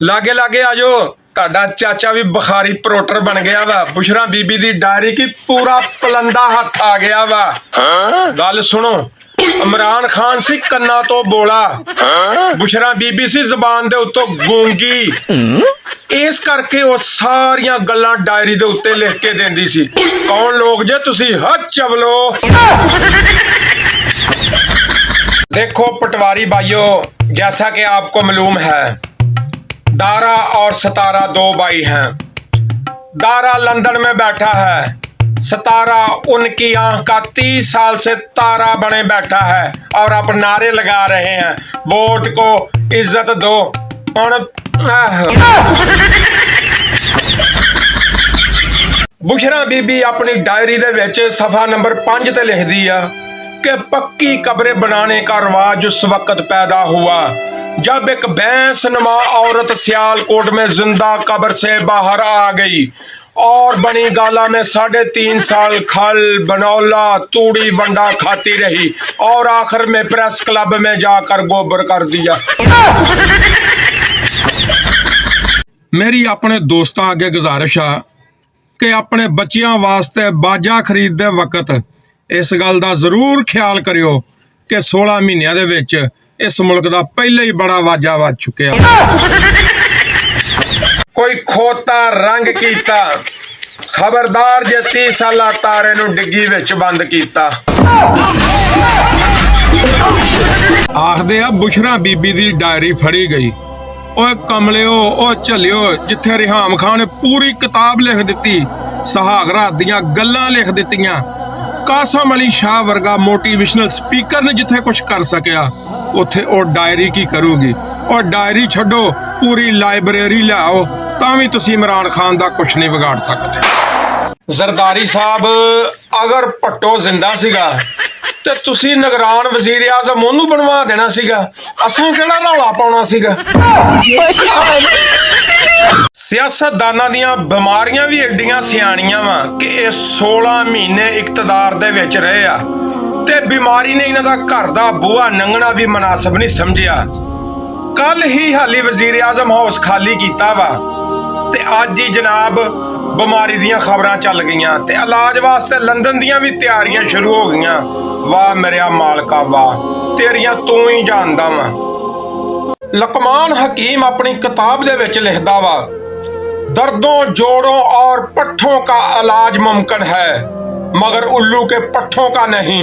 लागे लागे आजो ताड़ा चाचा भी बुखारी प्रोटर बन गया वा। बुशरा बीबी दी डायरी की पूरा पलंदा हाथ आ गया वा। गल सुनो, इमरान खान सी कन्ना तो बोला, बुशरा बीबी सी जबान दे उत्तों गूंगी। इस करके वो सारियां गल्लां डायरी दे उत्ते लिख के देंदी सी। कौन लोग जे तुसी हथ चवलो। देखो पटवारी भाइयों, जैसा कि आपको मालूम है, दारा और सतारा दो भाई हैं। दारा लंदन में बैठा है, सतारा उनकी आंख का 30 साल से तारा बने बैठा है और अब नारे लगा रहे हैं, वोट को इज्जत दो। बुशरा बीबी अपनी डायरी दे विच सफा नंबर 5 ते लिखदी आ कि पक्की कब्रें बनाने का रिवाज उस वक्त पैदा हुआ जब एक भैंस नुमा औरत सियालकोट में जिंदा कब्र से बाहर आ गई और बनी गाला में 3.5 साल खल बनौला तूड़ी बंडा खाती रही और आखिर में प्रेस क्लब में जाकर गोबर कर दिया। मेरी अपने दोस्तों आगे गुजारिश है कि अपने बच्चियां वास्ते बाजा खरीदते वक्त इस गल का जरूर ख्याल करियो कि 16 महीनों दे विच इस मुल्क का पहले ही बड़ा वाजा वज चुकिया। कोई खोता रंग कीता, खबरदार जे 30 साला तारे नूं डिग्गी विच बंद कीता। आखदे आ बुशरा बीबी दी डायरी फड़ी गई। ओए कमलियो, ओ झलियो, जिथे रिहाम खान ने पूरी किताब लिख दिती, सहागरा दियां गल्लां लिख दित्तियां, कासम अली शाह वर्गा मोटिवेशनल स्पीकर ने जिथे कुछ कर सकिया, उथे ओ डायरी की करूगी। और डायरी छड्डो, पूरी लाइब्रेरी लियाओ, तां भी तुसी इमरान खान दा कुछ नहीं बिगाड़ सकते। जरदारी साहब, अगर भट्टो जिंदा सीगा ते तुसी निगरान वजीर आजम ओनू बनवा देना सीगा, असां केड़ा रौला पाउणा सीगा। सियासतदानां दियां बीमारियां भी एडियां सियाणियां वा कि ये 16 महीने इकतदार दे विच रहे आ ते बीमारी ने इन्हां दा घर दा बूहा नंगना भी मुनासिब नहीं समझिया। कल ही हाली वजीर आजम हाउस खाली कीता वा ते अज ही जनाब बीमारी दियां खबरां चल गईयां ते इलाज वास्ते लंदन दियां भी तैयारियां शुरू हो गईयां। वाह मेरा मालका वाह, तेरियां तू ही जानदा वा। लकमान हकीम अपनी किताब दे विच लिखदा वा, दर्दों जोड़ों और पट्ठों का इलाज मुमकिन है मगर उल्लू के पट्ठों का नहीं।